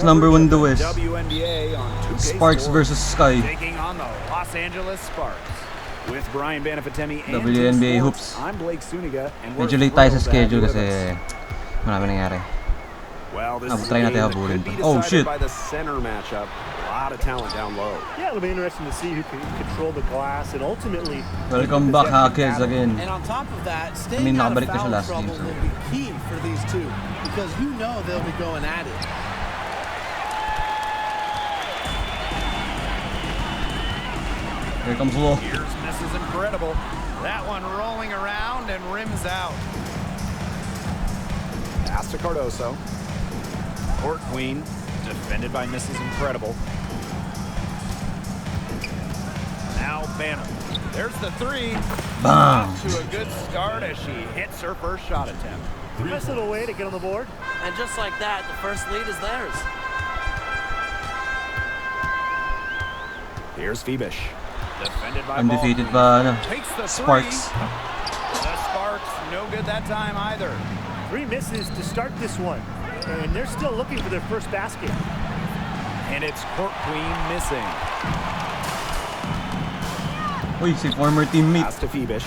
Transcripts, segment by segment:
Number 1 duo is WNBA on 2K Sparks versus Sky. taking on the Los Angeles Sparks. With Brian Banafitemi and WNBA Team hoops. Sports, I'm Blake Suniga, and we're Medyo late tayo sa thrilled to have schedule you kasi with us. marami nangyari. Well, this is a Try natin game that habulin could be to. Oh, decided shit. by the center matchup. A lot of talent down low. Yeah, it'll be interesting to see who can control the glass and ultimately. Welcome back, Hackers, again. And on top of that, staying out of nabalik na siya foul last game, trouble so. will be key for these two because you know they'll be going at it. Here comes Lo. Here's Mrs. Incredible. That one rolling around and rims out. Pass to Cardoso. Court Queen, defended by Mrs. Incredible. Now Banner. There's the three. Bam! Off to a good start as she hits her first shot attempt. Nice little way to get on the board. And just like that, the first lead is theirs. Here's Phoebish. Defended by Undefeated Ball. pa, Takes the Sparks. three. The Sparks, no good that time either. 3 misses to start this one. And they're still looking for their first basket. And it's Court Queen missing. Uy, si former teammate. Pass to Phoebish.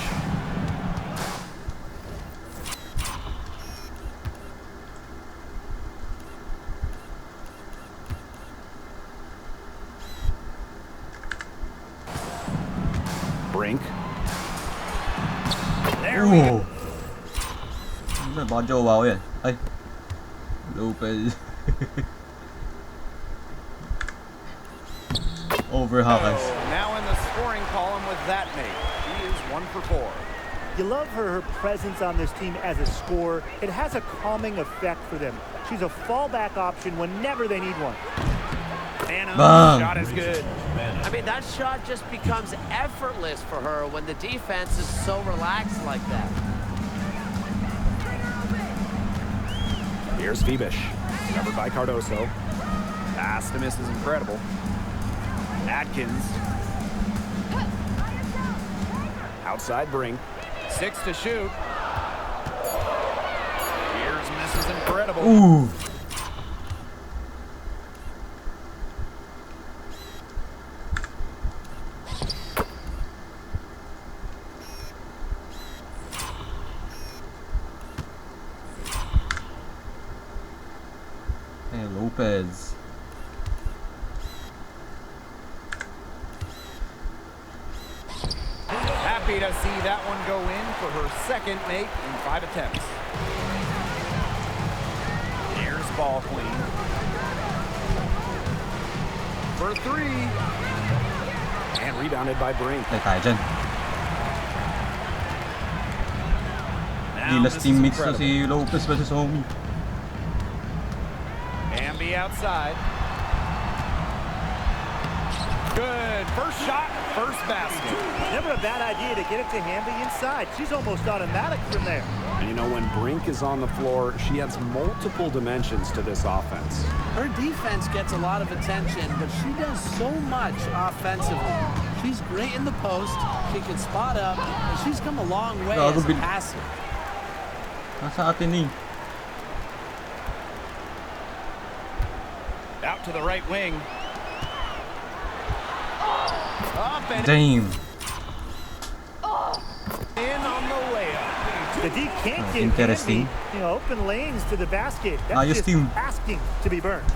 Brink. There we go. Baka jowa ko yan. Ay. Lopez. Over Hackers. Now in the scoring column with that mate. He is 1 for 4. You love her presence on this team as a scorer. It has a calming effect for them. She's a fallback option whenever they need one. And Bang. shot is good. I mean, that shot just becomes effortless for her when the defense is so relaxed like that. Here's Phoebish. Covered by Cardoso. Pass to Mrs. Incredible. Atkins. Outside Brink. 6 to shoot. Here's Mrs. Incredible. Ooh. Hey, Lopez. Happy to see that one go in for her second make in 5 attempts. Here's Ball Queen. For 3. And rebounded by Brink. Tay tayo dyan. Now Gilas Mrs. teammates na Incredible. si Lopez versus Homie. Ambi outside. Good. First shot, first basket. Never a bad idea to get it to Hamby inside. She's almost automatic from there. And you know, when Brink is on the floor, she adds multiple dimensions to this offense. Her defense gets a lot of attention, but she does so much offensively. She's great in the post, she can spot up, and she's come a long way as a passer. Nasa atin eh. Out to the right wing. Up and Damn. in on the layup. The D can't get Interesting. Hamby, open lanes to the basket. Ayos That's just team. asking to be burned.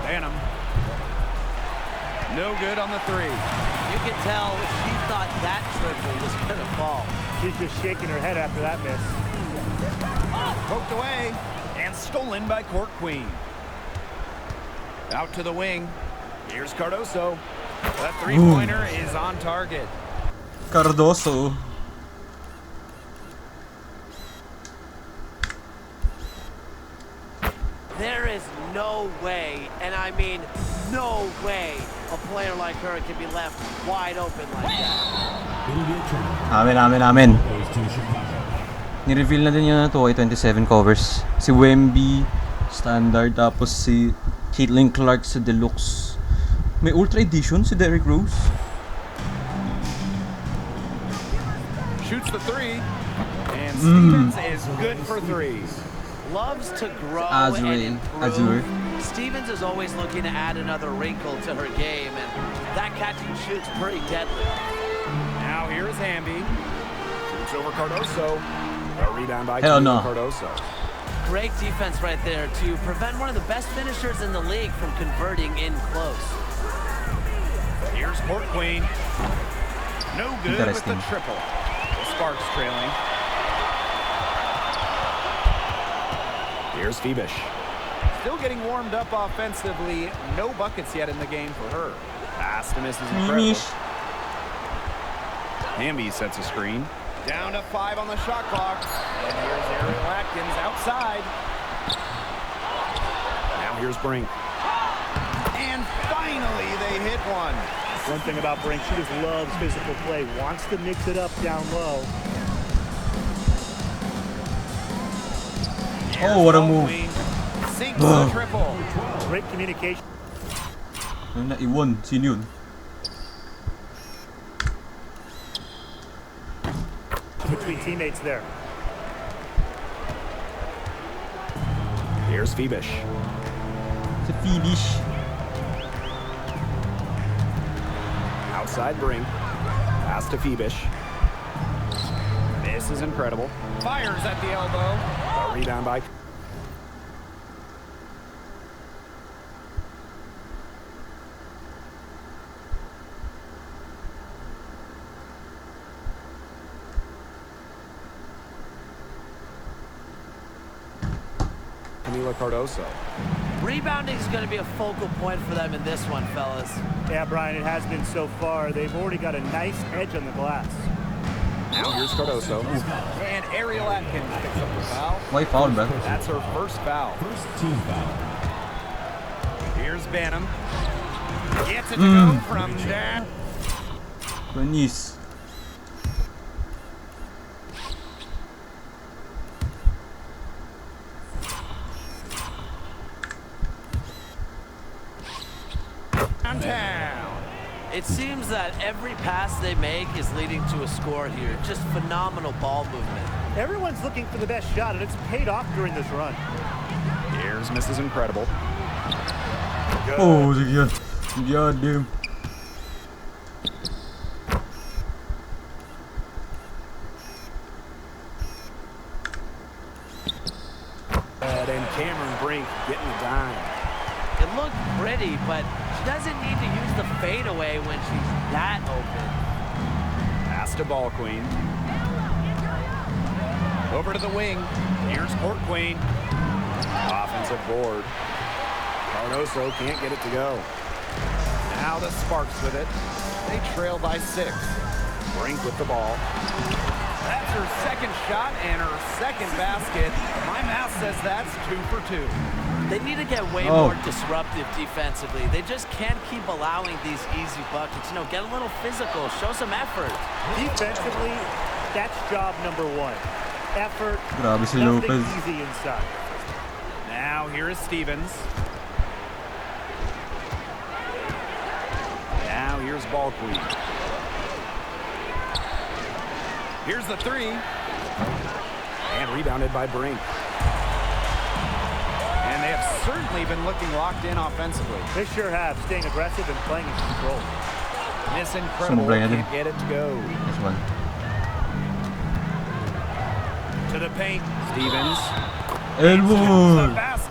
Banham. No good on the 3. You can tell she thought that triple was going to fall. She's just shaking her head after that miss. Poked away and stolen by Court Queen. Out to the wing. Here's Cardoso. That 3-pointer is on target. Cardoso. There is no way, and I mean no way, a player like her can be left wide open like that. Amen. Ni-reveal na din yun na 2K27 covers. Si Wemby, standard, tapos si Caitlin Clark sa deluxe. May ultra edition si Derrick Rose. Shoots the 3. And Stevens is good for 3. Loves to grow Azure. and improve. Stevens is always looking to add another wrinkle to her game, and that catch and shoot's pretty deadly. Now here's Hamby. Shoots over Cardoso. A rebound by Hell no. Cardoso. Great defense right there to prevent one of the best finishers in the league from converting in close. Here's Court Queen. No good with the Interesting. triple. The Sparks trailing. Here's Phoebish. Still getting warmed up offensively. No buckets yet in the game for her. Pass to misses incredible. Finish. Hamby sets a screen. Down to 5 on the shot clock. And here's Ariel Atkins outside. Now here's Brink. And finally they hit one. One thing about Brink, she just loves physical play, wants to mix it up down low. Oh, what a move. Queen sinks the triple. Great communication. Yung naiwan, sino yun? Between teammates there. Here's Phoebish. Si Phoebish. Outside Brink. Pass to Phoebish. This is incredible. Fires at the elbow. A rebound by... Camila Cardoso. Rebounding is going to be a focal point for them in this one, fellas. Yeah, Brian, it has been so far. They've already got a nice edge on the glass. Now here's Cardoso. And Ariel Atkins picks up the foul. Why foul ba? That's her first foul. First team foul. Here's Banham. Gets it to go from there. Panis. Downtown. It seems that every pass they make is leading to a score here. Just phenomenal ball movement. Everyone's looking for the best shot, and it's paid off during this run. Here's Mrs. Incredible. Good. Oh, sige yan. God damn. And Cameron Brink getting the dime. It looked pretty, but she doesn't need to use the fadeaway when she's that open. Pass to Ball Queen. Over to the wing. Here's Court Queen. Offensive board. Cardoso can't get it to go. Now the Sparks with it. They trail by 6. Brink with the ball. That's her second shot and her second basket. My math says that's 2 for 2. They need to get way more disruptive defensively. They just can't keep allowing these easy buckets. You know, get a little physical, show some effort. Defensively, that's job number 1. Effort, Grabe si nothing Lopez. easy inside. Now here is Stevens. Now here's Ball Queen. Here's the 3. And rebounded by Brink. And they have certainly been looking locked in offensively. They sure have, staying aggressive and playing in control. Miss Incredible can't get it to go. This one. To the paint. Stevens. Elbow. The basket.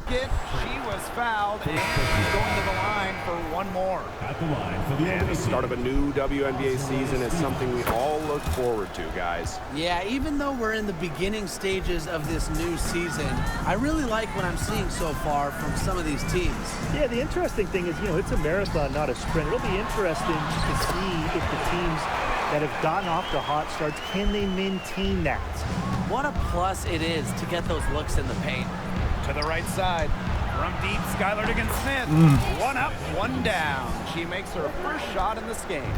She was fouled and she's going to the line for one more. At the line for the And the opening start of a new WNBA season is something we all look forward to, guys. Yeah, even though we're in the beginning stages of this new season, I really like what I'm seeing so far from some of these teams. Yeah, the interesting thing is, it's a marathon, not a sprint. It'll be interesting to see if the teams that have gotten off to hot starts, can they maintain that? What a plus it is to get those looks in the paint. To the right side. From deep, Skylar Diggins-Smith. One up, one down. She makes her first shot in this game.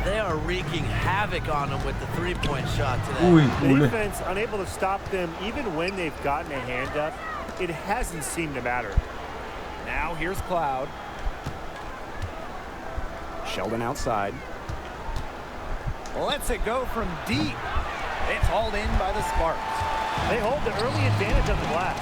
They are wreaking havoc on them with the three-point shot today. Uy, The uli. defense unable to stop them even when they've gotten a hand up. It hasn't seemed to matter. Now here's Cloud. Sheldon outside. Lets it go from deep. It's hauled in by the Sparks. They hold the early advantage on the glass.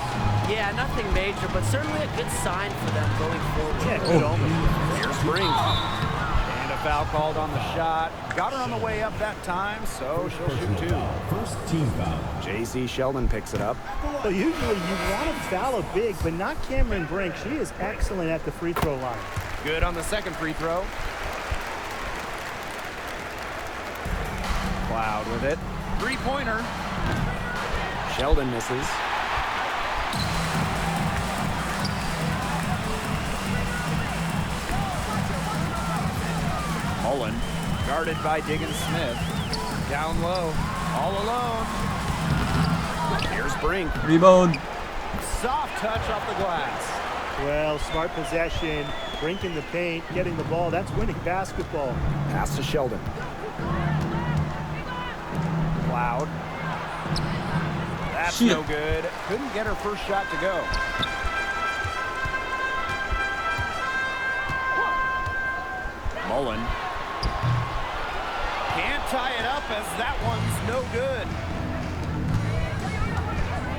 Yeah, nothing major, but certainly a good sign for them going forward. Yeah, good omen. Here's Brink. And a foul called on the shot. Got her on the way up that time, so she'll shoot two. First team foul. J.C. Sheldon picks it up. So usually you want to foul a big, but not Cameron Brink. She is excellent at the free throw line. Good on the second free throw. Cloud with it. Three-pointer. Sheldon misses. Mullen, guarded by Diggins Smith. Down low, all alone. Here's Brink. Rebound. Soft touch off the glass. Well, smart possession, Brink in the paint, getting the ball. That's winning basketball. Pass to Sheldon. Cloud. That's Shit. no good. Couldn't get her first shot to go. Mullen. Can't tie it up as that one's no good.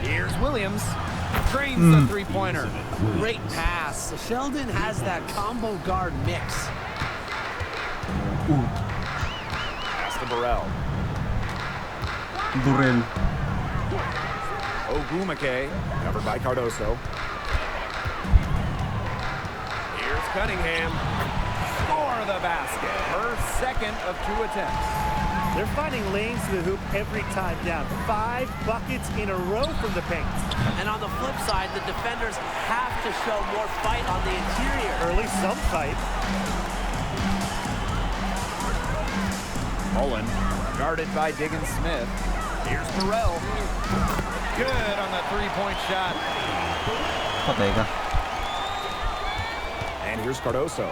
Here's Williams. Drains the three-pointer. Great pass. Sheldon has that combo guard mix. Pass to Burrell. Burrell. Ogumake, covered by Cardoso. Here's Cunningham. For the basket. Her second of two attempts. They're finding lanes to the hoop every time down. 5 buckets in a row from the paint. And on the flip side, the defenders have to show more fight on the interior. Or at least some fight. Mullen, guarded by Diggins Smith. Here's Burrell. Good on the three-point shot. Patay ka. And here's Cardoso.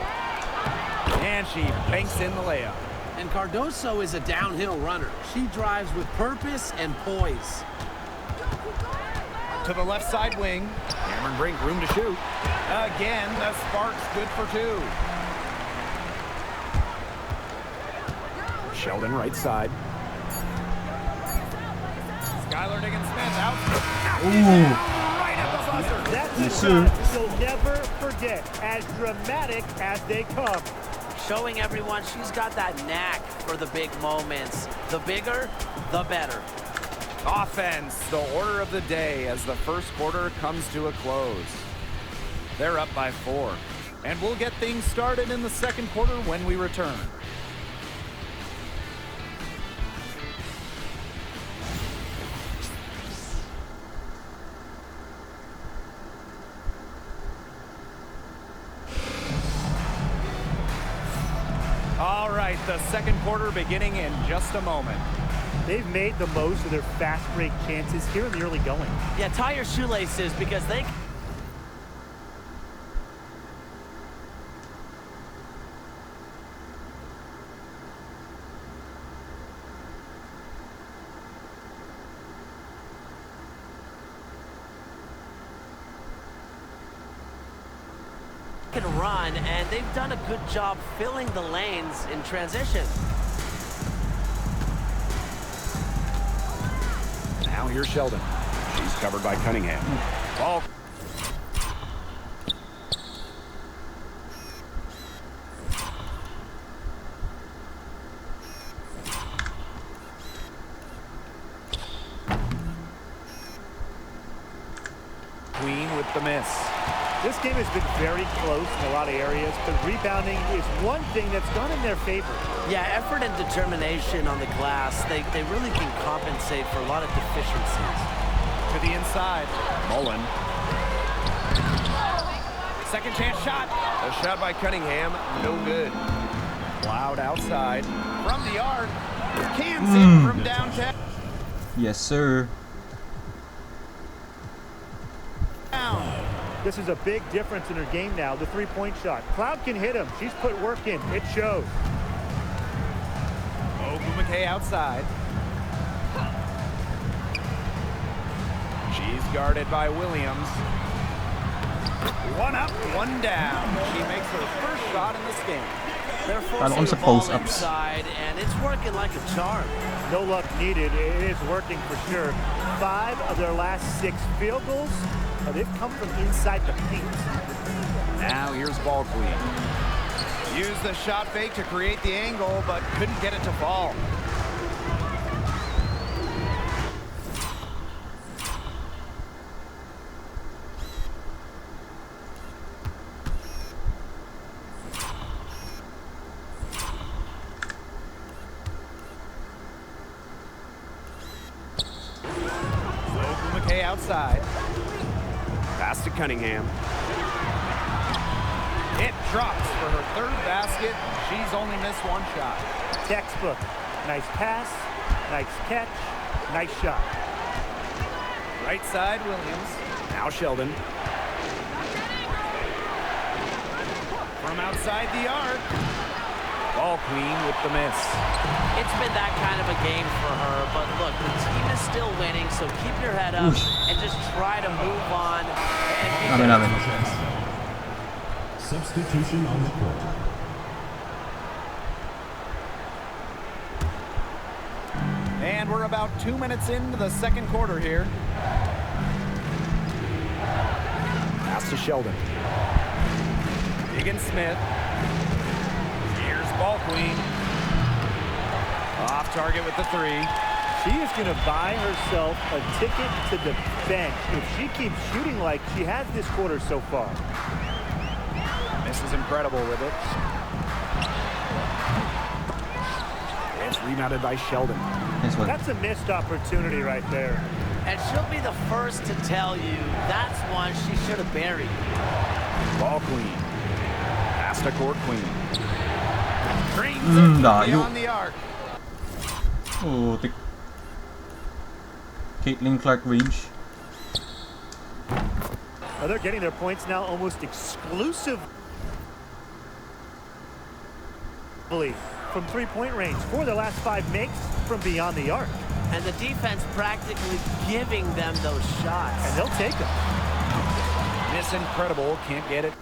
And she banks in the layup. And Cardoso is a downhill runner. She drives with purpose and poise. To the left side wing. Cameron Brink, room to shoot. Again, the Sparks good for two. Sheldon right side. Skylar Diggins-Smith out. Right at the buzzer. That's Yes, a sir. shot you'll never forget. As dramatic as they come. Showing everyone she's got that knack for the big moments. The bigger, the better. Offense, the order of the day as the first quarter comes to a close. They're up by 4. And we'll get things started in the second quarter when we return. All right, the second quarter beginning in just a moment. They've made the most of their fast break chances here in the early going. Yeah, tie your shoelaces because they can run, and they've done a good job filling the lanes in transition. Now here's Sheldon. She's covered by Cunningham. Ball. Queen with the miss. This game has been very close in a lot of areas, but rebounding is one thing that's gone in their favor. Yeah, effort and determination on the glass, they really can compensate for a lot of deficiencies. To the inside. Mullen. Second chance shot. A shot by Cunningham. No good. Cloud outside. From the arc. Cans it from downtown. Yes, sir. This is a big difference in her game now, the three-point shot. Cloud can hit him. She's put work in. It shows. Ogumake outside. She's guarded by Williams. One up, one down. She makes her first shot in this game. They're Kala ko forcing the sa ball post-ups. inside, and it's working like a charm. No luck needed. It is working for sure. 5 of their last 6 field goals, they've come from inside the paint. Now here's Ball Queen. Used the shot fake to create the angle, but couldn't get it to fall. Outside. Pass to Cunningham. It drops for her 3rd basket. She's only missed 1 shot. Textbook. Nice pass, nice catch, nice shot. Right side, Williams. Now Sheldon. From outside the arc. Ball Queen with the miss. It's been that kind of a game for her, but look, the team is still winning, so keep your head up and just try to move on. And Substitution on the court. And we're about 2 minutes into the 2nd quarter here. Pass to Sheldon. Higgins Smith. Here's Ball Queen. Off target with the 3. She is going to buy herself a ticket to the bench if she keeps shooting like she has this quarter so far. This is incredible with it. It's rebounded by Sheldon. Nice one. That's a missed opportunity right there. And she'll be the first to tell you that's one she should have buried. Ball Queen. Pass to Court Queen. Drains it beyond the arc. Oh, Caitlin Clark range. Well, they're getting their points now almost exclusively from 3-point range. 4 of their last 5 makes from beyond the arc. And the defense practically giving them those shots. And they'll take them. Miss incredible. Can't get it.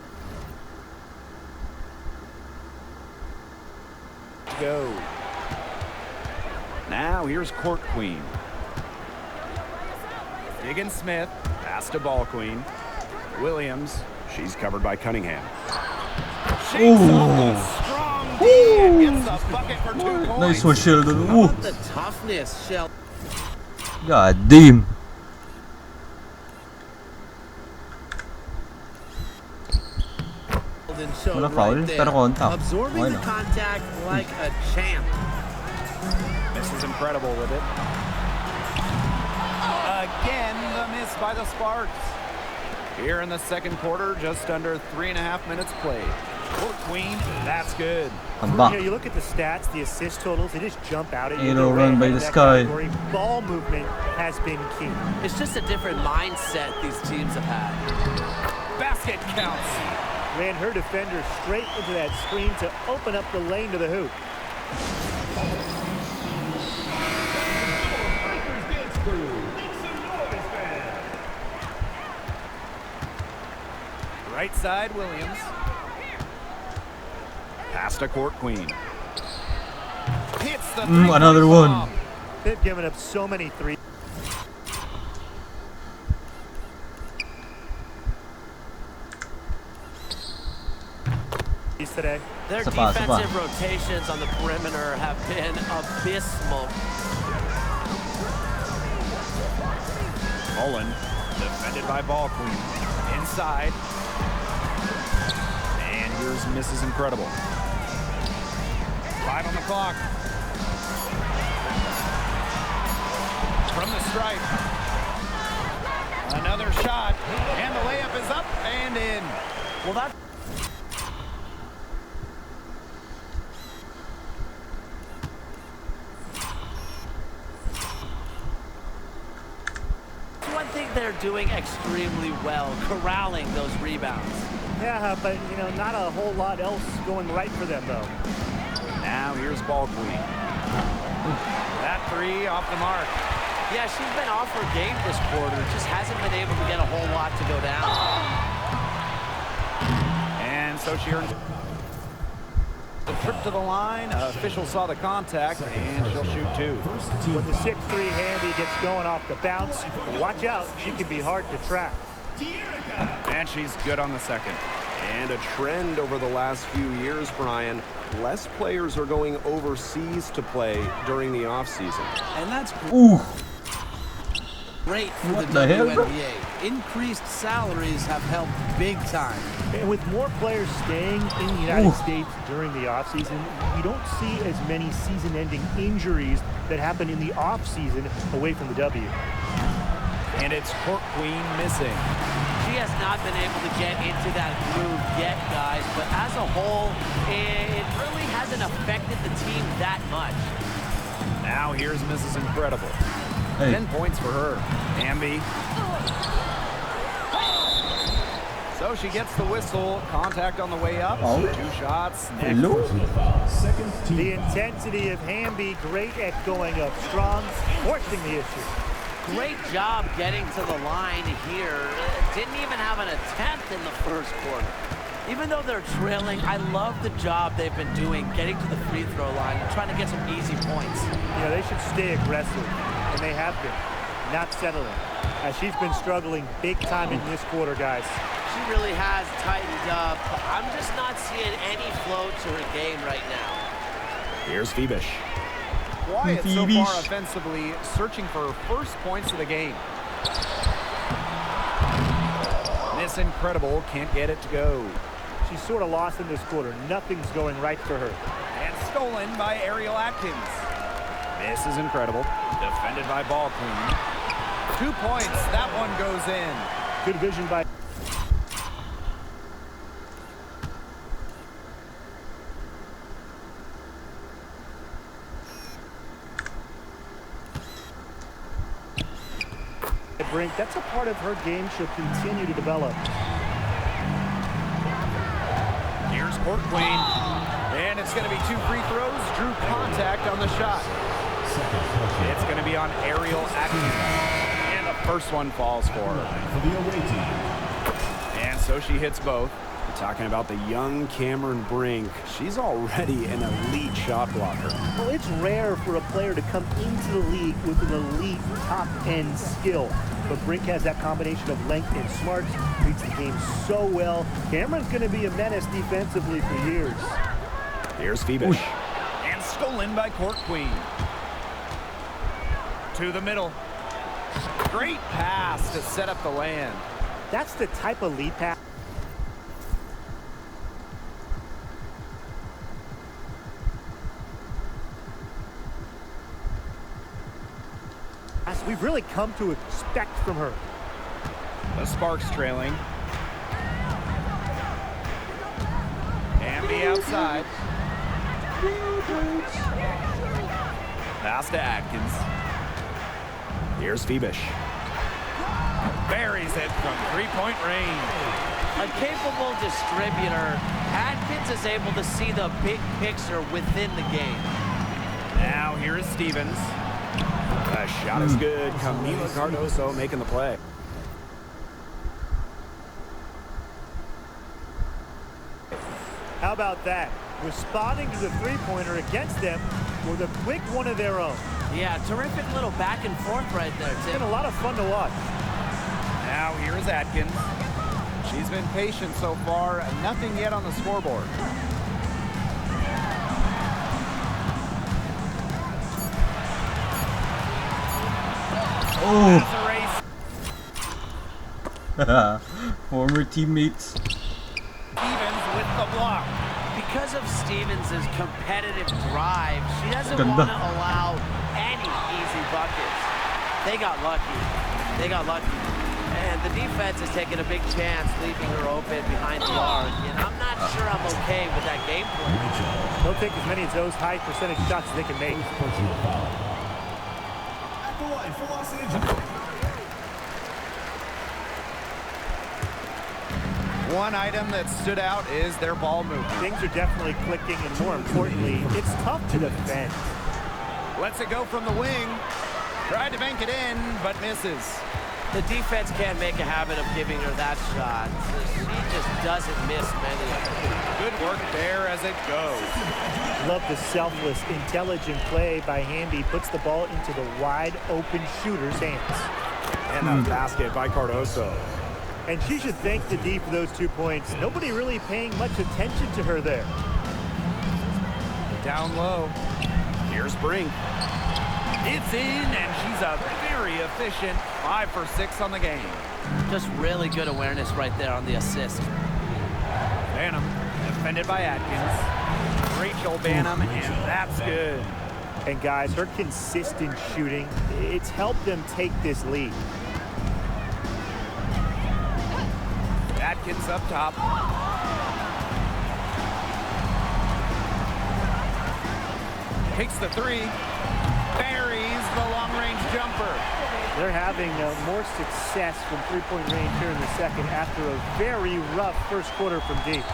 Go. Now here's Court Queen. Higgins Smith. Pass to Ball Queen. Williams. She's covered by Cunningham. Shakes off a strong D and gets a bucket for 2 points. Nice one, Sheldon. How about the toughness, Sheldon? God damn. Wala foul, pero contact. Absorbing Okay the lang. contact like a champ. This is incredible with it. Again, the miss by the Sparks. Here in the 2nd quarter, just under 3.5 minutes played. Court Queen, that's good. I'm back. You look at the stats, the assist totals, they just jump out at you. It'll They're run right by in the that sky. category. Ball movement has been key. It's just a different mindset these teams have had. Basket counts. Ran her defender straight into that screen to open up the lane to the hoop. Right side, Williams. Pass to Court Queen. Hits the another one. bomb. They've given up so many threes today. Their Sapa. defensive rotations on the perimeter have been abysmal. Mullen, defended by Ball Queen. Inside. And here's Mrs. Incredible. 5 on the clock. From the stripe. Another shot. And the layup is up and in. Well, that's one thing they're doing extremely well, corralling those rebounds. Yeah, but, not a whole lot else going right for them, though. Now here's Ball Queen. That 3 off the mark. Yeah, she's been off her game this quarter, just hasn't been able to get a whole lot to go down. And so she earns. The trip to the line. Official saw the contact, and she'll shoot two. When the 6'3" Hamby gets going off the bounce, watch out. She can be hard to track. And she's good on the second. And a trend over the last few years, Brian. Less players are going overseas to play during the offseason. And that's Ooh. great for What the the hell, bro? WNBA. Increased salaries have helped big time. And with more players staying in the United States during the offseason, we don't see as many season-ending injuries that happen in the offseason away from the W. And it's Court Queen missing. She has not been able to get into that groove yet, guys, but as a whole, it really hasn't affected the team that much. Now here's Mrs. Incredible. Hey. 10 points for her. Hamby. So she gets the whistle. Contact on the way up. Oh. 2 shots. Next. Hello? Personal foul. Second team The foul. intensity of Hamby, great at going up strong, forcing the issue. Great job getting to the line here. Didn't even have an attempt in the first quarter. Even though they're trailing, I love the job they've been doing getting to the free throw line and trying to get some easy points. You know, they should stay aggressive, and they have been, not settling. As she's been struggling big time in this quarter, guys. She really has tightened up. I'm just not seeing any flow to her game right now. Here's Phoebish. Quiet so Phoebish. far offensively, searching for her first points of the game. Miss Incredible can't get it to go. She's sort of lost in this quarter. Nothing's going right for her. And stolen by Ariel Atkins. This is Incredible. Defended by Ball Queen. 2 points. That one goes in. Good vision by... Brink, that's a part of her game she'll continue to develop. Here's Court Queen. And it's going to be 2 free throws. Drew contact on the shot. It's going to be on Ariel Atkins. And the first one falls for her. For the away team. And so she hits both. We're talking about the young Cameron Brink. She's already an elite shot blocker. Well, it's rare for a player to come into the league with an elite top-end skill. But Brink has that combination of length and smarts, reads the game so well. Cameron's going to be a menace defensively for years. Here's Phoebish. And stolen by Court Queen. To the middle. Great pass to set up the land. That's the type of lead pass. We've really come to expect from her. The Sparks trailing. And the outside. Pass to Atkins. Here's Phoebish. Buries it from 3-point range. A capable distributor, Atkins is able to see the big picture within the game. Now here is Stevens. The shot is good. Camila Cardoso making the play. How about that? Responding to the three-pointer against them with a quick one of their own. Yeah, terrific little back and forth right there, It's Tim. been a lot of fun to watch. Now here is Atkins. She's been patient so far. Nothing yet on the scoreboard. Oh. That's a race. Former teammates. Stevens with the block. Because of Stevens' competitive drive, she doesn't Ganda. want to allow any easy buckets. They got lucky. They got lucky. And the defense is taking a big chance, leaving her open behind the arc. And I'm not sure I'm okay with that game plan. They'll take as many of those high percentage shots as they can make. Personal foul. At the line for Los Angeles. One item that stood out is their ball movement. Things are definitely clicking, and more importantly, it's tough to defend. Lets it go from the wing. Tried to bank it in, but misses. The defense can't make a habit of giving her that shot. She just doesn't miss many of them. Good work there as it goes. Love the selfless, intelligent play by Hamby. Puts the ball into the wide open shooter's hands. And a basket by Cardoso. And she should thank the D for those 2 points. Nobody really paying much attention to her there. Down low. Here's Brink. It's in, and she's a very efficient 5 for 6 on the game. Just really good awareness right there on the assist. Banham, defended by Atkins. Rachel Banham, and that's good. And guys, her consistent shooting, it's helped them take this lead. Atkins up top. Takes the 3. Buries the long-range jumper. They're having more success from three-point range here in the second after a very rough first quarter from deep.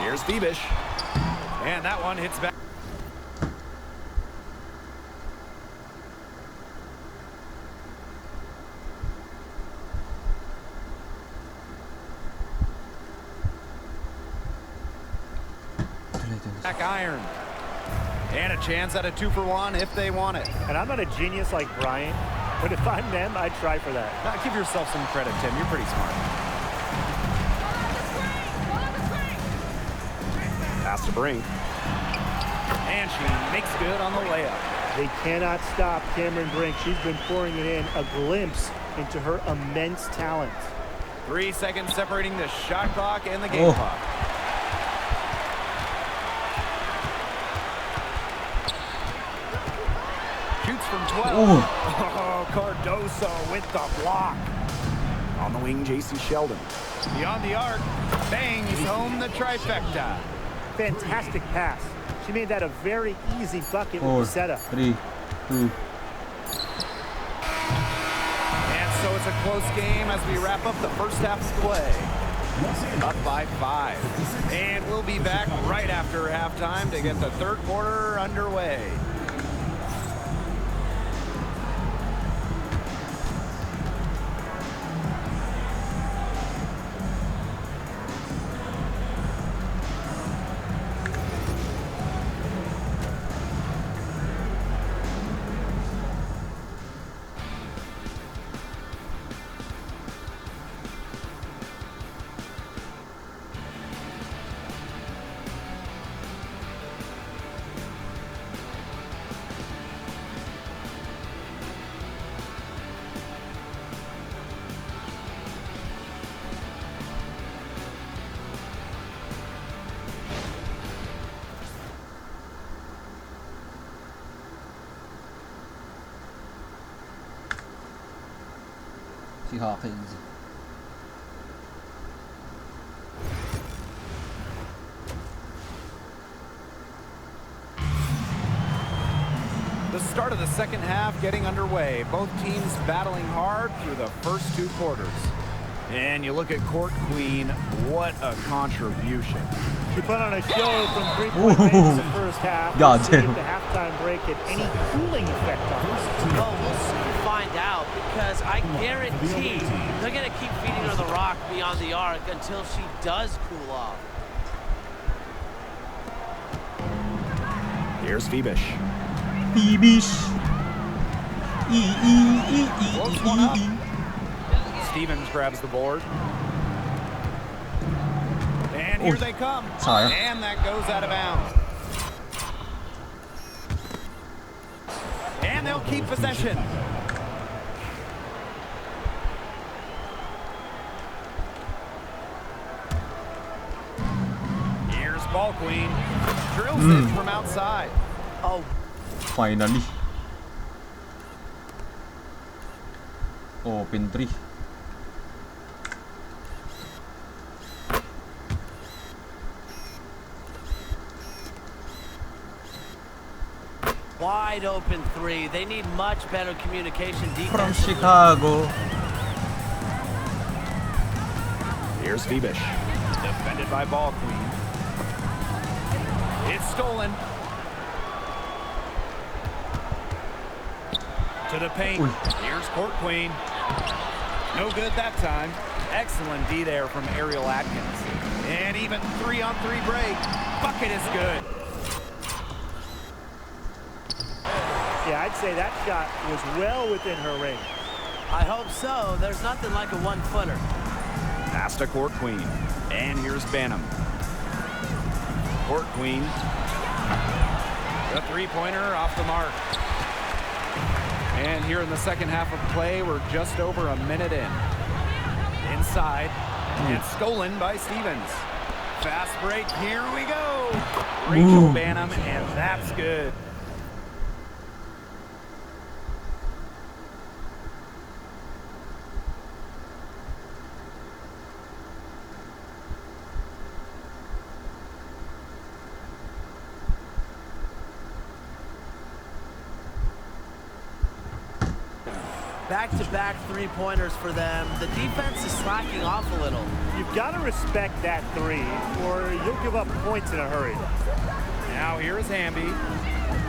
Here's Bebish. And that one hits back. Back iron. And a chance at a 2-for-1 if they want it. And I'm not a genius like Brian, but if I'm them, I'd try for that. Now, give yourself some credit, Tim. You're pretty smart. Pass to Brink. And she makes good on the layup. They cannot stop Cameron Brink. She's been pouring it in, a glimpse into her immense talent. 3 seconds separating the shot clock and the game clock. Shoots from 12. Oh, Cardoso with the block. On the wing, J.C. Sheldon. Beyond the arc, bangs home the trifecta. Fantastic pass. She made that a very easy bucket with the setup. 3, 2. And so it's a close game as we wrap up the first half of play. Up by 5. And we'll be back right after halftime to get the third quarter underway. Si Hawkins. The start of the second half getting underway. Both teams battling hard through the first 2 quarters. And you look at Court Queen, what a contribution. She put on a show from three-point range in the first half. God See if damn. the halftime break had any cooling effect on us. Well, we'll soon find out because I guarantee they're going to keep feeding her the rock beyond the arc until she does cool off. Here's Bebish. Close one up. Stevens grabs the board. And here they come. Sorry. And that goes out of bounds. And they'll keep possession. Here's Ball Queen. Drills it from outside. Oh, Finally. Open 3. wide open 3. They need much better communication defense. From Chicago. Here's Bebish. Defended by Ball Queen. It's stolen. To the paint. Here's Court Queen. No good that time. Excellent D there from Ariel Atkins. And even 3-on-3 break. Bucket is good. Yeah, I'd say that shot was well within her range. I hope so. There's nothing like a one-footer. Pass to Court Queen. And here's Banham. Court Queen. The three-pointer off the mark. And here in the second half of play, we're just over a minute in. Inside. And stolen by Stevens. Fast break. Here we go. Rachel Banham, and that's good. Back-to-back three-pointers for them. The defense is slacking off a little. You've got to respect that three, or you'll give up points in a hurry. Now here's Hamby.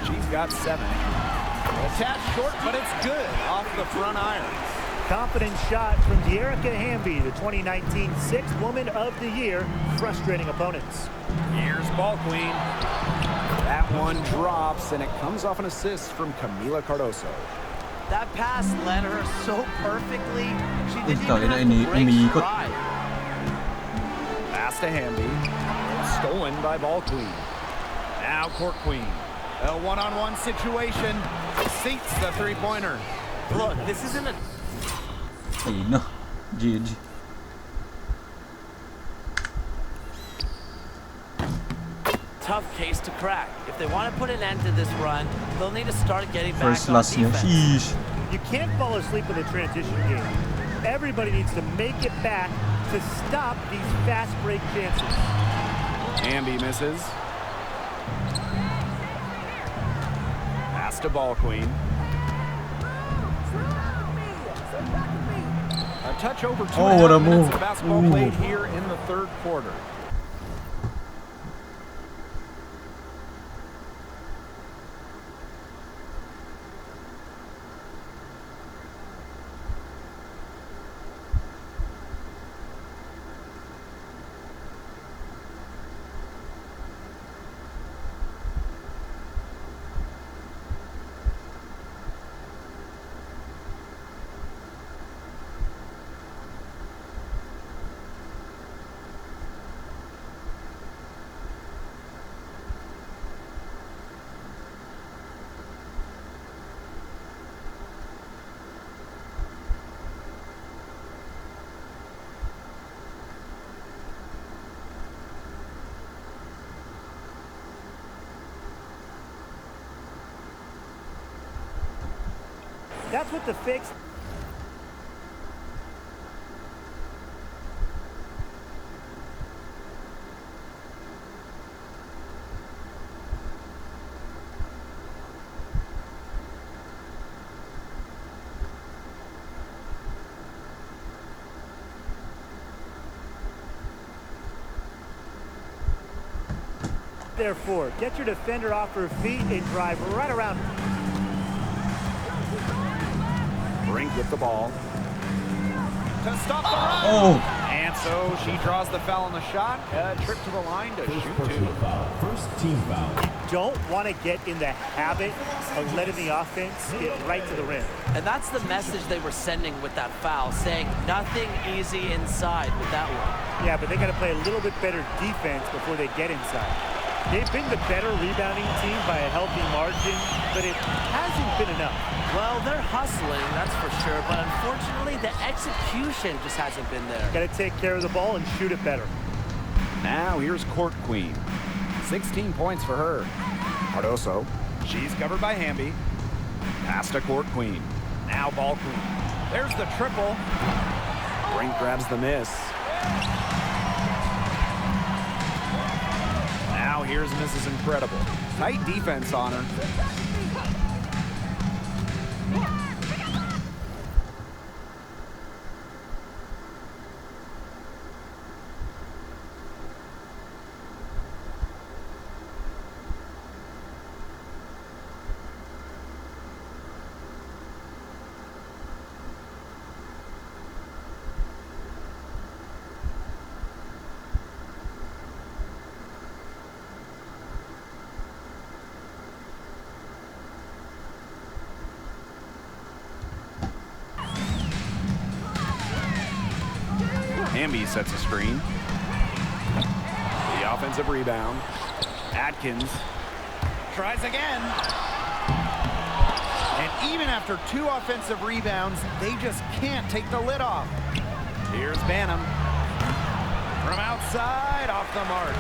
She's got 7. Attached short, but it's good off the front iron. Confident shot from De'Erica Hamby, the 2019 Sixth Woman of the Year, frustrating opponents. Here's Ball Queen. That one drops, and it comes off an assist from Camila Cardoso. That pass led her so perfectly. She didn't Uy, even tangina, have to break umiikot. stride. Pass to Hamby. Stolen by Ball Queen. Now Court Queen. A one-on-one situation. Seats the three-pointer. Look, this isn't a... Ayun na. GG. tough case to crack. If they want to put an end to this run, they'll need to start getting back First on last niya. defense. Sheesh. You can't fall asleep in the transition game. Everybody needs to make it back to stop these fast break chances. Hamby misses. Pass to Ball Queen. A touch over 2.5 what a minutes move. of basketball Ooh. played here in the third quarter. That's what the fix. Therefore, get your defender off her feet and drive right around her. Brink with the ball. To stop the run. Oh. And so she draws the foul on the shot. A trip to the line to shoot two. First team foul. Don't want to get in the habit of letting the offense get right to the rim. And that's the message they were sending with that foul, saying nothing easy inside with that one. Yeah, but they got to play a little bit better defense before they get inside. They've been the better rebounding team by a healthy margin, but it hasn't been enough. Well, they're hustling, that's for sure, but unfortunately the execution just hasn't been there. Got to take care of the ball and shoot it better. Now here's Court Queen. 16 points for her. Cardoso. She's covered by Hamby. Pass to Court Queen. Now Ball Queen. There's the triple. Brink grabs the miss. Now here's Mrs. Incredible. Tight defense on her. Hamby sets a screen. The offensive rebound. Atkins tries again. And even after 2 offensive rebounds, they just can't take the lid off. Here's Banham. From outside, off the mark.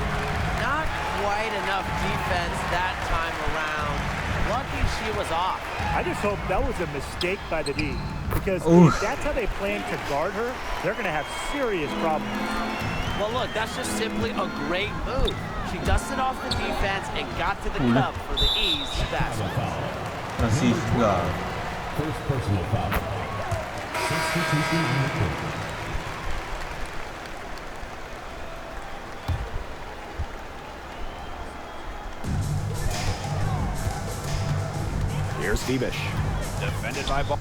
Not quite enough defense that time around. Lucky she was off. I just hope that was a mistake by the D, because Oof. if that's how they plan to guard her, they're going to have serious problems. Well, look, that's just simply a great move. She dusted off the defense and got to the cup for the ease basket. Kasi, First personal foul. Substitution on the court. Here's Febish. Defended by Ball.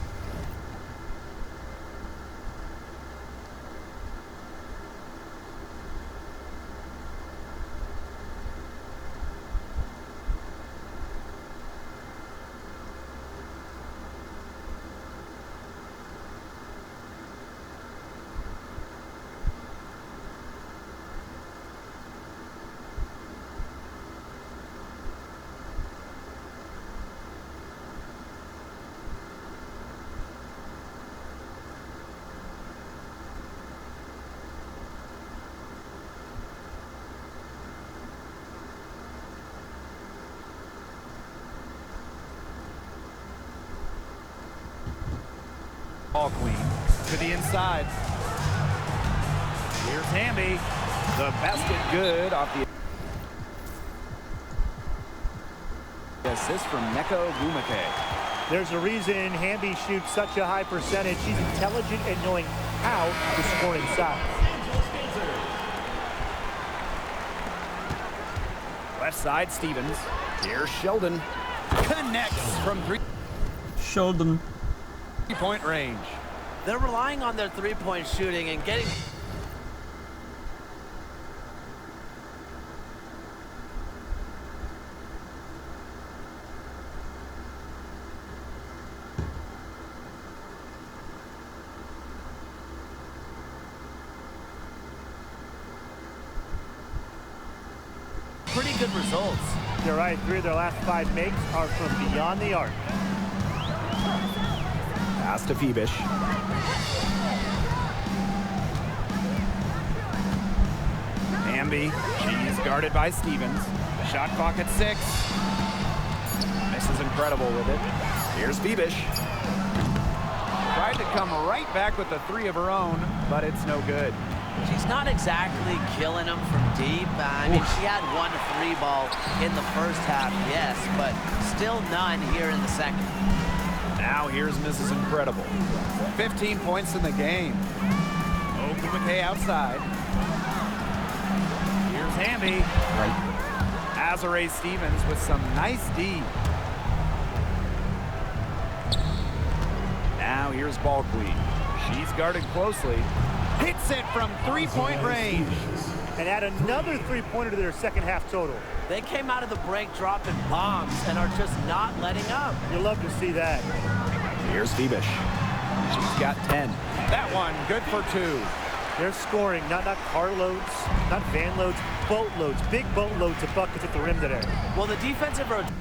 Ball queen to the inside. Here's Hamby. The basket good off the assist from Neko Gumake. There's a reason Hamby shoots such a high percentage. She's intelligent and knowing how to score inside. Left side, Stevens. Here's Sheldon. Connects from Sheldon. three-point range. They're relying on their three-point shooting and getting... pretty good results. You're right, 3 of their last 5 makes are from beyond the arc. Pass to Febish. Hamby. She's guarded by Stevens. Shot clock at 6. Misses incredible with it. Here's Febish. Tried to come right back with the 3 of her own, but it's no good. She's not exactly killing them from deep. I mean, she had 1 3 ball in the first half, yes, but still none here in the second. Now here's Mrs. Incredible. 15 points in the game. Ogunmake outside. Here's Hamby. Right. Azare Stevens with some nice D. Now here's Ball Queen. She's guarded closely. Hits it from 3-point range. And add another 3-pointer to their second half total. They came out of the break dropping bombs and are just not letting up. You'll love to see that. Here's Febish. She's got 10. That one good for 2. They're scoring, not carloads, not van loads, boatloads, big boatloads of buckets at the rim today. Well, the defensive rotations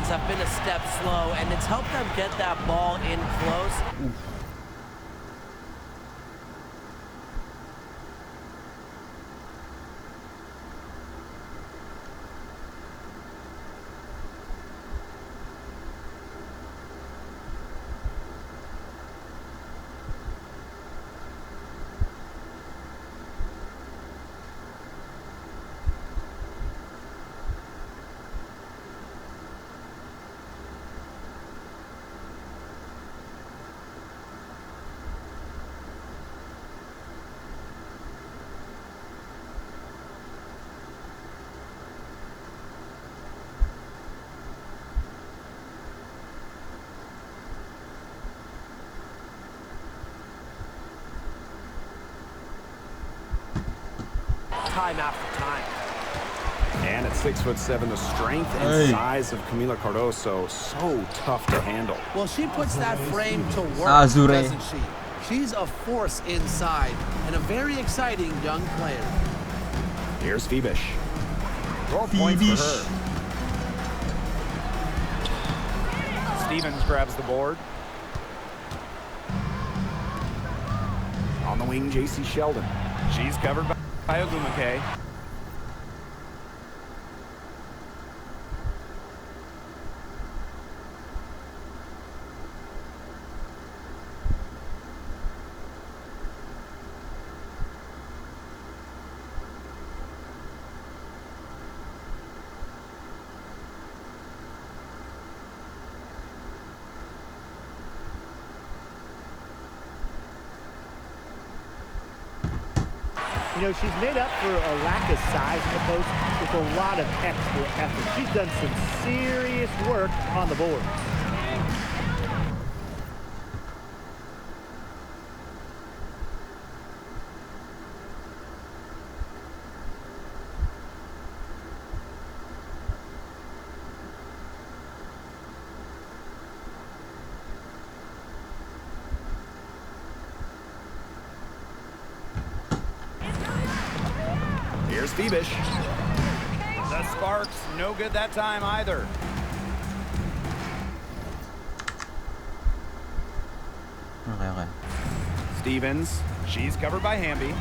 have been a step slow, and it's helped them get that ball in close. Time after time. And at 6'7", the strength and size of Camila Cardoso, so tough to handle. Well, she puts that frame to work, Azure. doesn't she? She's a force inside and a very exciting young player. Here's Fibish. 12 points for her. Stevens grabs the board. On the wing, J.C. Sheldon. She's covered by Ogumake. You know, she's made up for a lack of size in the post with a lot of extra effort. She's done some serious work on the board. Here's Fibish. The Sparks, no good that time either. Okay. Stevens, she's covered by Hamby.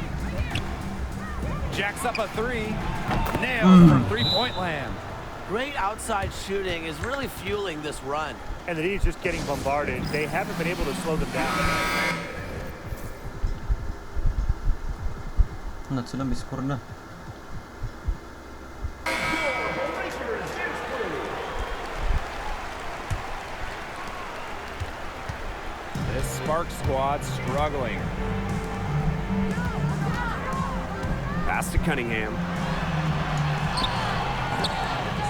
Jacks up a three. Nailed from three-point land. Great outside shooting is really fueling this run. And the Heat's just getting bombarded. They haven't been able to slow them down. Not sila, miss score na. This Sparks squad struggling. Pass to Cunningham.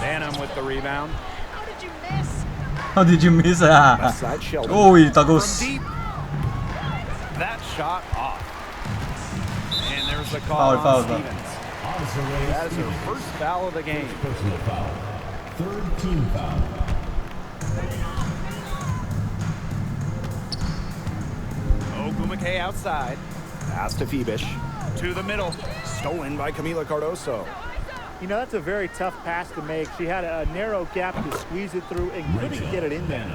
Banham with the rebound. How did you miss? Left side Sheldon. Uy, From tagos. deep. That shot off. And there's the call on Foul. Stevens. That is her first foul of the game. Personal foul. Third team foul. Ogumake outside. Pass to Fibish. To the middle. Stolen by Camila Cardoso. You know, that's a very tough pass to make. She had a narrow gap to squeeze it through and couldn't get it in there.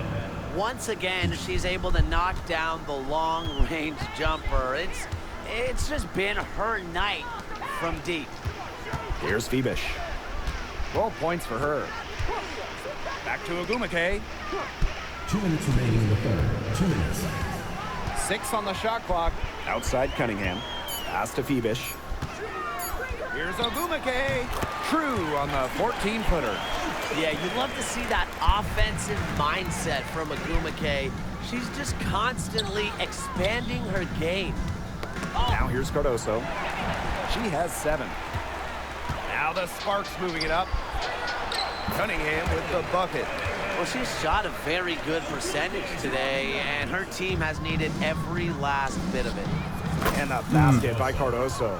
Once again, she's able to knock down the long-range jumper. It's just been her night from deep. Here's Fibish. 12 points for her. Back to Ogumake. 2 minutes remaining in the third. 2 minutes. 6 on the shot clock. Outside Cunningham. Pass to Fibish. Here's Ogumake. True on the 14-footer. Yeah, you'd love to see that offensive mindset from Ogumake. She's just constantly expanding her game. Now here's Cardoso. She has 7. Now the Sparks moving it up. Cunningham with the bucket. Well, she's shot a very good percentage today, and her team has needed every last bit of it. And a basket by Cardoso.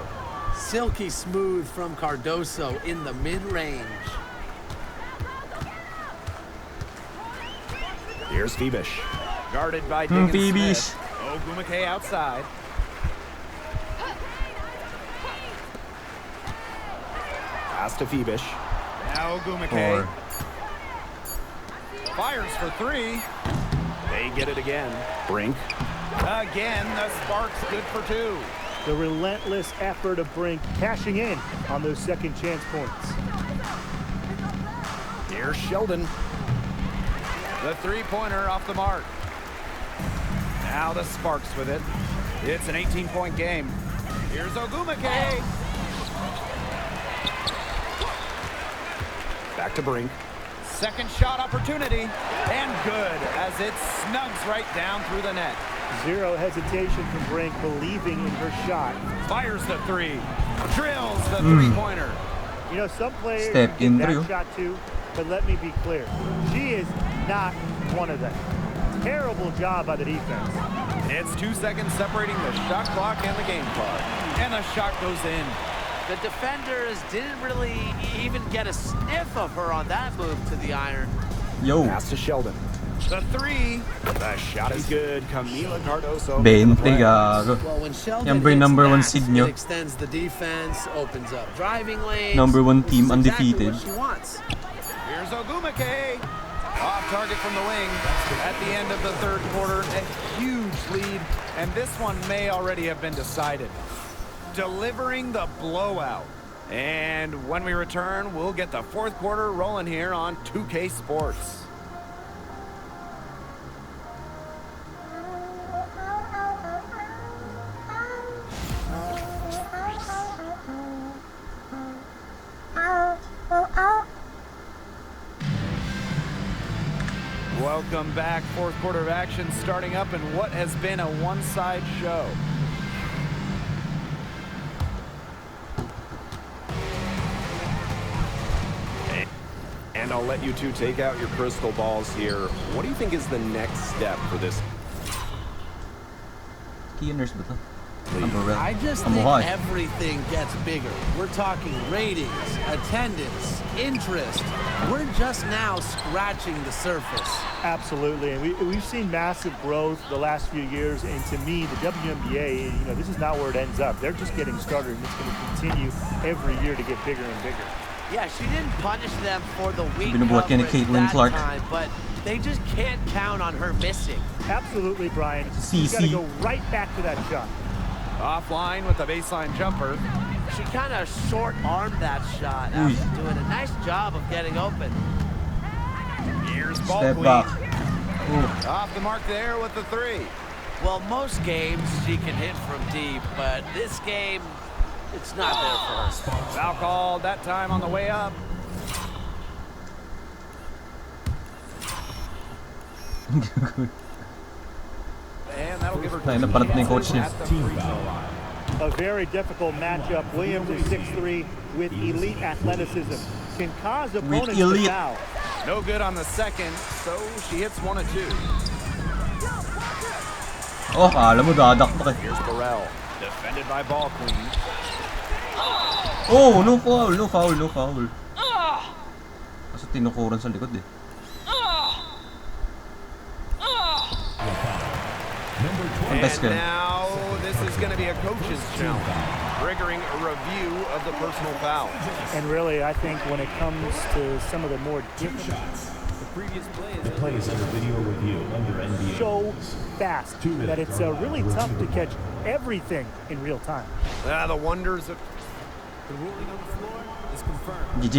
Silky smooth from Cardoso in the mid-range. Here's Fibish. Guarded by Diggins Fibish. Smith. Ogumake outside. Pass to Fibish. Now Ogumake. Fires for 3. They get it again. Brink. Again, the Sparks good for 2. The relentless effort of Brink cashing in on those second chance points. Here's Sheldon. The three-pointer off the mark. Now the Sparks with it. It's an 18-point game. Here's Ogumake. Back to Brink. Second shot opportunity. And good as it snugs right down through the net. Zero hesitation from Brink, believing in her shot. Fires the 3. Drills the three-pointer. You know, some players Step get in that through. shot too, but let me be clear. She is not one of them. Terrible job by the defense. It's 2 seconds separating the shot clock and the game clock. And the shot goes in. The defenders didn't really even get a sniff of her on that move to the iron. Yo. Pass to Sheldon. The three. The shot is good. Camila Cardoso. 20, gago. Well, when Sheldon Yan ba yung hits number 1 that, seed nyo? it extends the defense, opens up driving lanes. Number 1 team, This is exactly undefeated. what she wants. Here's Ogumake. Off target from the wing at the end of the third quarter. A huge lead, and this one may already have been decided. Delivering the blowout. And when we return, we'll get the fourth quarter rolling here on 2K Sports. Welcome back. Fourth quarter of action starting up in what has been a one-side show. And I'll let you two take out your crystal balls here. What do you think is the next step for this? Keeners ba to? I just think everything gets bigger. We're talking ratings, attendance, interest. We're just now scratching the surface. Absolutely, and we've seen massive growth the last few years, and to me, the WNBA, you know, this is not where it ends up. They're just getting started, and it's going to continue every year to get bigger and bigger. Yeah, she didn't punish them for the weak Binubuhat ka ni coverage Caitlin that Clark. time, but they just can't count on her missing. Absolutely, Brian. CC. You got to go right back to that shot. Offline with the baseline jumper. She kind of short-armed that shot after doing a nice job of getting open. Here's ball Step queen. back. Off the mark there with the three. Well, most games she can hit from deep, but this game, it's not there for her. Foul called that time on the way up. And that'll give her Tayo na parat na yung coach niya. at the free throw line. A very difficult matchup. Williams is 6'3" with elite athleticism. Can cause opponents to elite. foul. No good on the second, so she hits 1 of 2. Oh, kala mo dadaktak eh. Here's Burrell, defended by ball queen. Oh, no foul, no foul, no foul. Kasi tinukuran sa likod eh. And Best game. now this is going to be a coach's challenge, triggering a review of the personal foul. And really, I think when it comes to some of the more difficult, The play is under video review under NBA. so fast that it's really tough to catch everything in real time. The wonders of The ruling on the floor is confirmed. GG.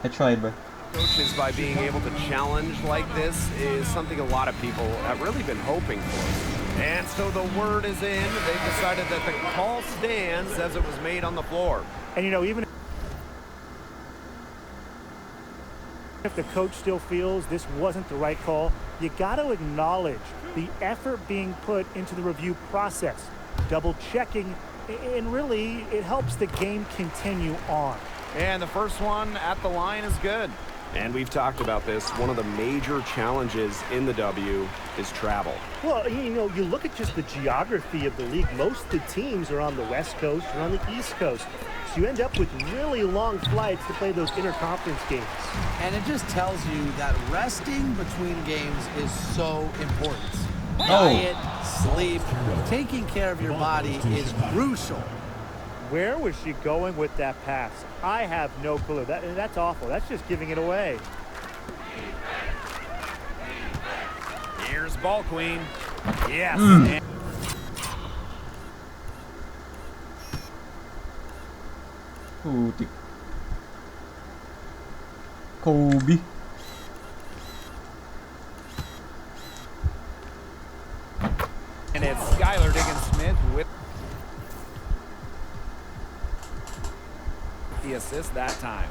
I tried, bro. coaches by being able to challenge like this is something a lot of people have really been hoping for. And so the word is in. They've decided that the call stands as it was made on the floor. And you know, even if the coach still feels this wasn't the right call, you got to acknowledge the effort being put into the review process, double checking, and really it helps the game continue on. And the first one at the line is good. And we've talked about this. One of the major challenges in the W is travel. Well, you know, you look at just the geography of the league. Most of the teams are on the West Coast or on the East Coast. So you end up with really long flights to play those interconference games. And it just tells you that resting between games is so important. Oh. Diet, sleep, taking care of your body is crucial. Where was she going with that pass? I have no clue. That's awful. That's just giving it away. Here's ball queen. Yes. Putik. Kobe. And it's Skylar Diggins-Smith with the assist that time.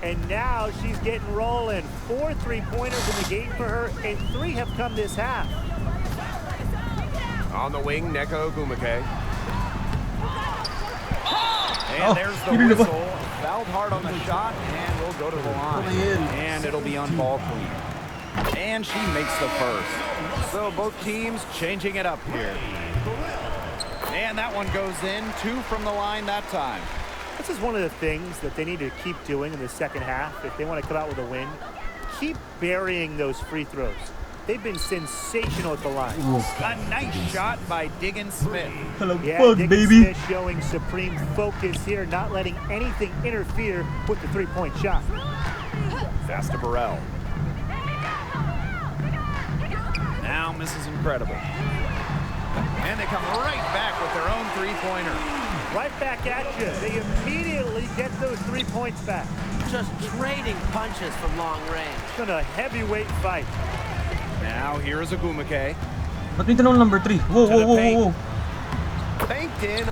And now she's getting rolling. 4 3-pointers in the game for her, and 3 have come this half. On the wing, Neko Ogumake. And there's the whistle. Fouled hard on the shot, and we'll go to the line. And it'll be on ball queen. And she makes the first. So both teams changing it up here. And that one goes in. 2 from the line that time. This is one of the things that they need to keep doing in the second half if they want to come out with a win. Keep burying those free throws. They've been sensational at the line. A nice shot by Diggin Smith. Hello, Yeah, fuck, Diggin baby. Smith showing supreme focus here, not letting anything interfere with the three-point shot. Pass to Burrell. Now Mrs. Incredible. And they come right back with their own three-pointer. Right back at you. They immediately get those 3 points back. Just trading punches from long range. It's been a heavyweight fight. Now here's Agumake. Ba't may tanong number 3? Whoa, whoa, whoa, whoa, whoa. Banked in.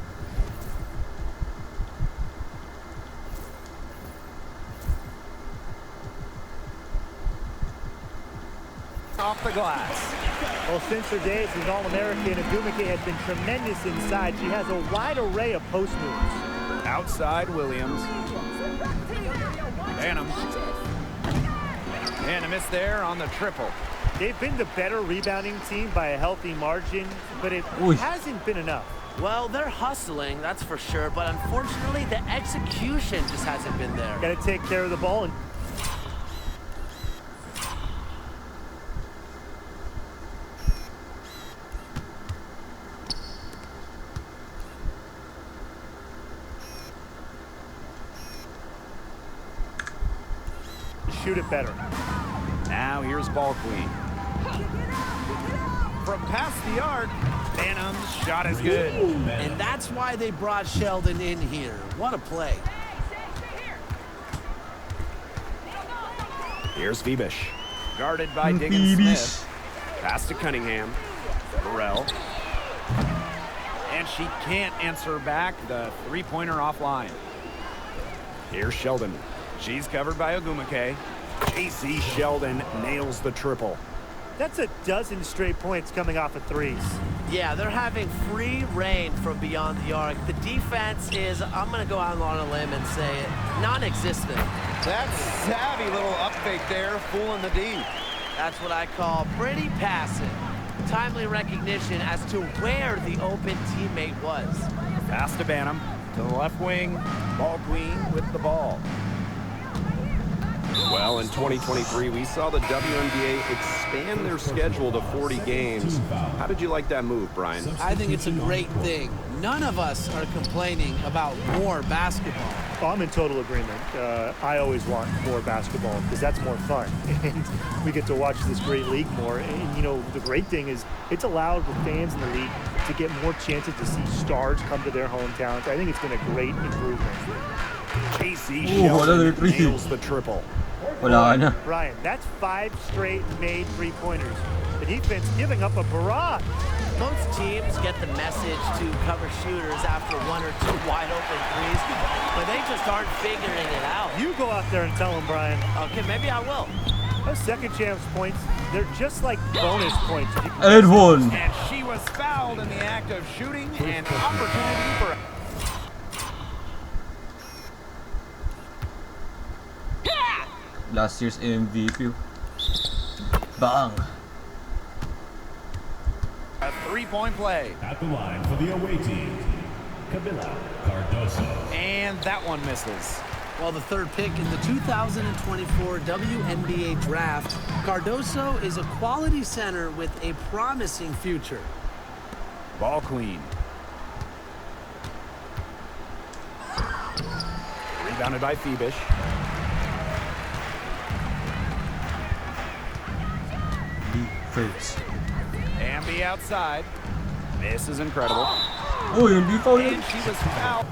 Off the glass. Well, since her days as All-American, Agumake has been tremendous inside. She has a wide array of post moves. Outside Williams. Banham. And a miss there on the triple. They've been the better rebounding team by a healthy margin, but it Oy. hasn't been enough. Well, they're hustling, that's for sure, but unfortunately, the execution just hasn't been there. Got to take care of the ball. And shoot it better. Now here's Ball Queen. From past the arc, Banham's shot is good. And that's why they brought Sheldon in here. What a play. Here's Phoebish. Guarded by Diggin Phoebish. Smith. Pass to Cunningham. Burrell. And she can't answer back. The three-pointer offline. Here's Sheldon. She's covered by Agumake. J.C. Sheldon nails the triple. That's a dozen straight points coming off of threes. Yeah, they're having free reign from beyond the arc. The defense is, I'm going to go out on a limb and say it, non-existent. That savvy little up fake there, fooling the D. That's what I call pretty passive. Timely recognition as to where the open teammate was. Pass to Banham. To the left wing. Ball Queen with the ball. Well, in 2023, we saw the WNBA expand their schedule to 40 games. How did you like that move, Brian? I think it's a great thing. None of us are complaining about more basketball. Well, I'm in total agreement. I always want more basketball because that's more fun. And we get to watch this great league more. And, you know, the great thing is it's allowed the fans in the league to get more chances to see stars come to their hometowns. I think it's been a great improvement. J.C. another Sheldon three. nails the triple. Wala ka na. Brian, that's 5 straight made three-pointers. The defense giving up a barrage. Most teams get the message to cover shooters after 1 or 2 wide open threes, but they just aren't figuring it out. You go out there and tell them, Brian. Okay, maybe I will. Those second chance points, they're just like bonus points. If you can And one. And she was fouled in the act of shooting, and opportunity for Last year's MVP. Bang! a three-point play. At the line for the away team, Camila Cardoso. And that one misses. Well, the third pick in the 2024 WNBA draft, Cardoso is a quality center with a promising future. Ball Queen. Rebounded by Phoebish. Defense. Ambi outside. This is incredible. Oh, yun, di foul yun. And she was fouled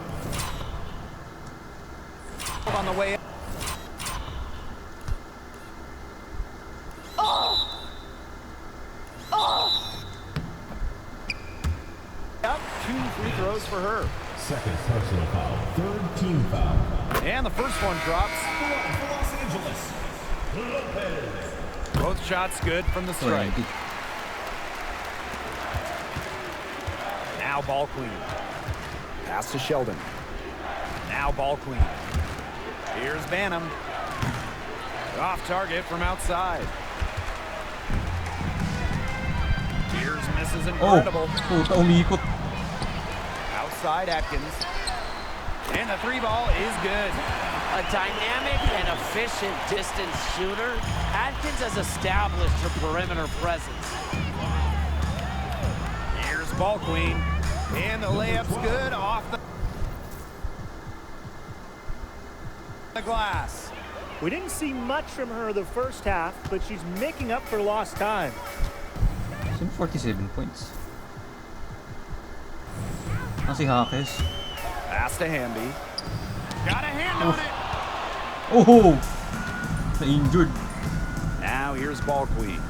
on the way up. Up 2 free throws for her. Second personal foul. Third team foul. And the first one drops. For Los Angeles, Lopez. Both shots good from the strike. Now Ball Queen. Pass to Sheldon. Now Ball Queen. Here's Banham. Off target from outside. Here's Mrs. Oh, Incredible. puta, umiikot. Outside Atkins. And the three ball is good. A dynamic and efficient distance shooter, Atkins has established her perimeter presence. Here's ball queen. And the layup's good off the glass. We didn't see much from her the first half, but she's making up for lost time. 47 points. Si Hakes. Pass to Hamby. Got a hand on it. Oh! Na-injured. Now here's ball queen.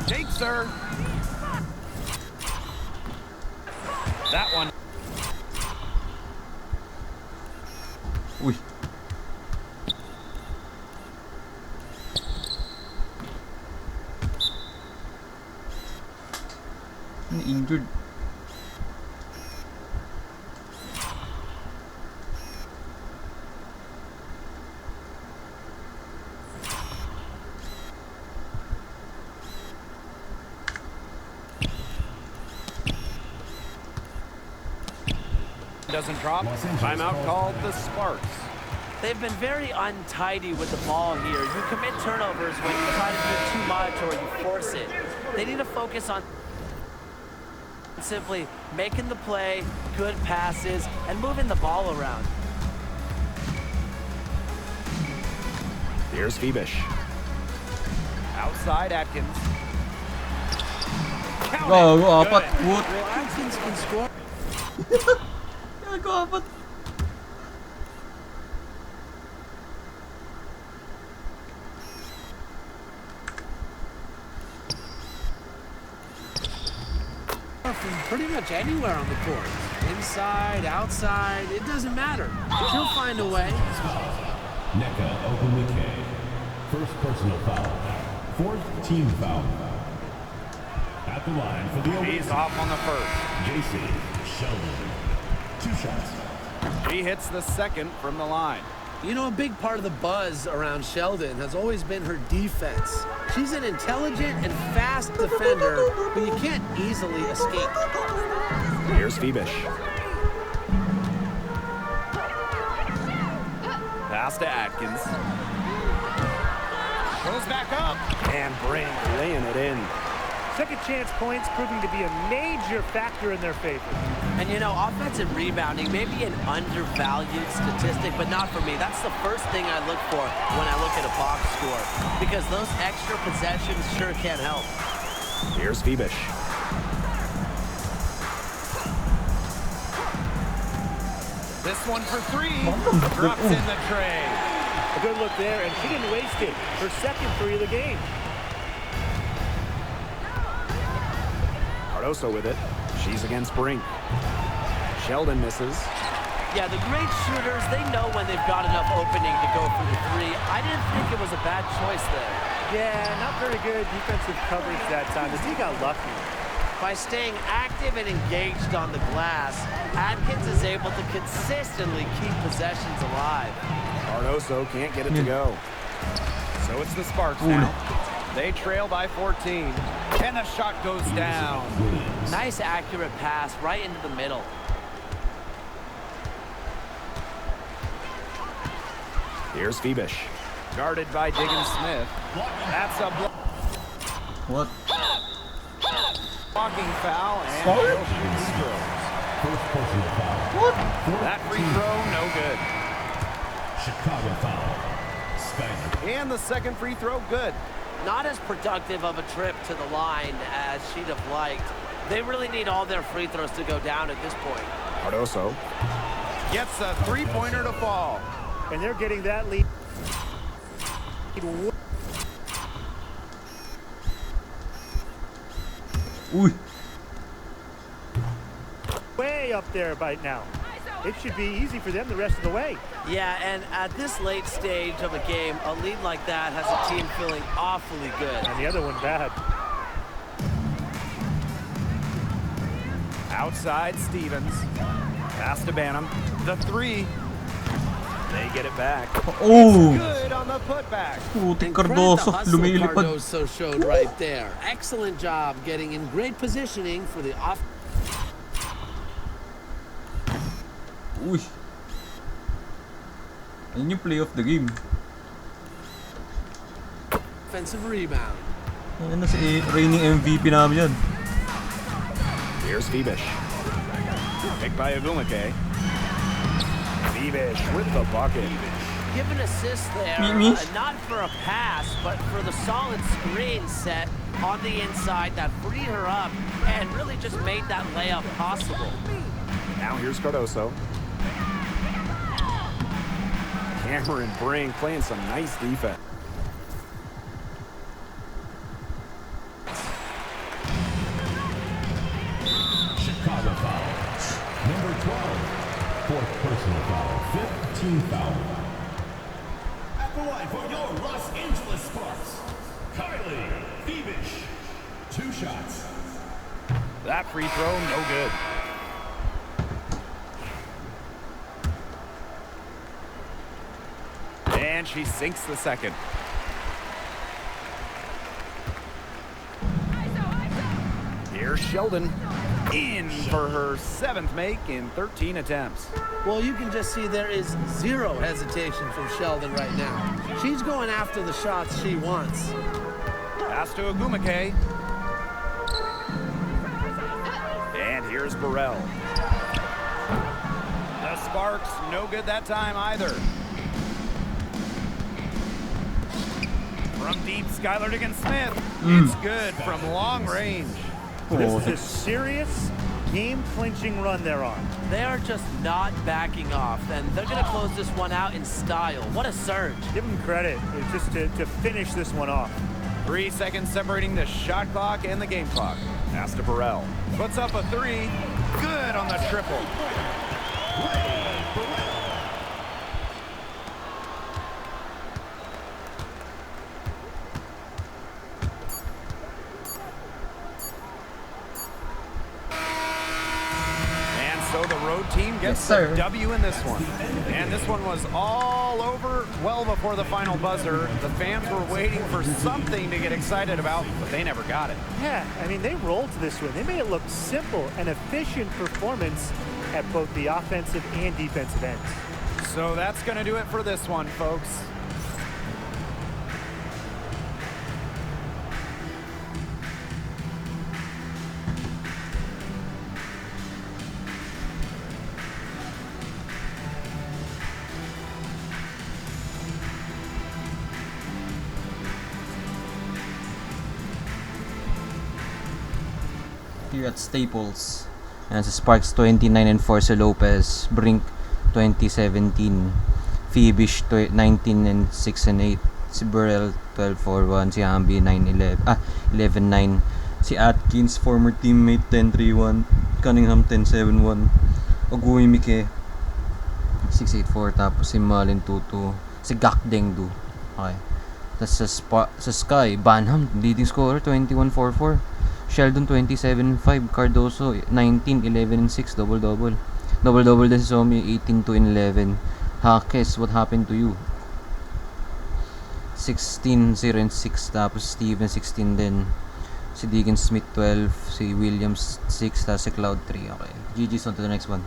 Takes her. That one. Uy. Na-injured. Doesn't drop. Timeout called the Sparks. They've been very untidy with the ball here. You commit turnovers when you try to do too much or you force it. They need to focus on simply making the play, good passes, and moving the ball around. Here's Phoebish. Outside Atkins. Go, apat. What? Well, Atkins can score. Go, apat. From pretty much anywhere on the court. Inside, outside, it doesn't matter. She'll find a way. Nneka Ogwumike. First personal foul. Fourth team foul. At the line for the He's off on the first. JC Sheldon. 2 shots. She hits the second from the line. You know, a big part of the buzz around Sheldon has always been her defense. She's an intelligent and fast defender, but you can't easily escape. Here's Phoebish. Pass to Atkins. Goes back up. And Brink laying it in. Second chance points proving to be a major factor in their favor. And you know, offensive rebounding may be an undervalued statistic, but not for me. That's the first thing I look for when I look at a box score, because those extra possessions sure can help. Here's Phoebish. This one for three. Drops in the tray. A good look there, and she didn't waste it. Her second three of the game. Cardoso with it. She's against Brink. Sheldon misses. Yeah, the great shooters, they know when they've got enough opening to go for the three. I didn't think it was a bad choice there. Yeah, not very good defensive coverage that time. The D got lucky. By staying active and engaged on the glass, Atkins is able to consistently keep possessions alive. Cardoso can't get it to go. So it's the Sparks now. They trail by 14. And the shot goes down. Nice accurate pass right into the middle. Here's Phoebish. Guarded by Diggins Smith. That's a What? blocking foul. And Foul? free throws. First personal foul. What? That free throw, no good. Chicago foul. Skyler. And the second free throw, good. Not as productive of a trip to the line as she'd have liked. They really need all their free throws to go down at this point. Cardoso gets a three-pointer to fall. And they're getting that lead. Uy. Way up there right now. It should be easy for them the rest of the way. Yeah, and at this late stage of a game, a lead like that has a team feeling awfully good. And the other one bad. Outside Stevens. Pass to Banham. The three. They get it back. Oh! Good on the putback. Putik And credit the Cardoso. hustle Lumilipad. Cardoso showed right there. Excellent job getting in great positioning for the off. Uy. Ayun yung play of the game. Offensive rebound. Ayun na si reigning MVP namin yan. Here's Fibish. Picked by Agumake. Fibish with the bucket. Give an assist there, not for a pass, but for the solid screen set on the inside that freed her up and really just made that layup possible. Now here's Cardoso. Cameron Brink playing some nice defense. Chicago foul. Number 12. Fourth personal foul. 15 foul. At the line for your Los Angeles Sparks, Kylie Fibish. 2 shots. That free throw, no good. And she sinks the second. Here's Sheldon. In for her 7th make in 13 attempts. Well, you can just see there is zero hesitation from Sheldon right now. She's going after the shots she wants. Pass to Agumake. And here's Burrell. The Sparks, no good that time either. From deep, Skylar Diggins-Smith. It's good from long range. This is a serious game-clinching run they're on. They are just not backing off, and they're going to close this one out in style. What a surge. Give them credit. It's just to finish this one off. 3 seconds separating the shot clock and the game clock. Pass to Burrell. Puts up a 3. Good on the triple. And so the road team gets the W in this one. And this one was all over well before the final buzzer. The fans were waiting for something to get excited about, but they never got it. Yeah, I mean, they rolled this one. They made it look simple and efficient performance at both the offensive and defensive ends. So that's going to do it for this one, folks. Here at Staples. And si Sparks 29 and 4 si Lopez, Brink 20-17, Fibish 19 and 6 and 8, si Burrell 12-4-1, si Hamby 11-9, si Atkins former teammate 10-3-1, Cunningham 10-7-1, Ogumike 6-8-4, tapos si Malin 2-2, si Gakdengdu. Okay. Tapos sa Sky, Banham leading scorer 21-4-4. Sheldon 27-5, Cardoso 19-11-6, double-double. Double-double din si Somi, 18-11. Hakes, what happened to you? 16-0-6, tapos Steven 16 din. Si Deacon Smith 12, si Williams 6, tapos si Cloud 3. Okay, GG's on to the next one.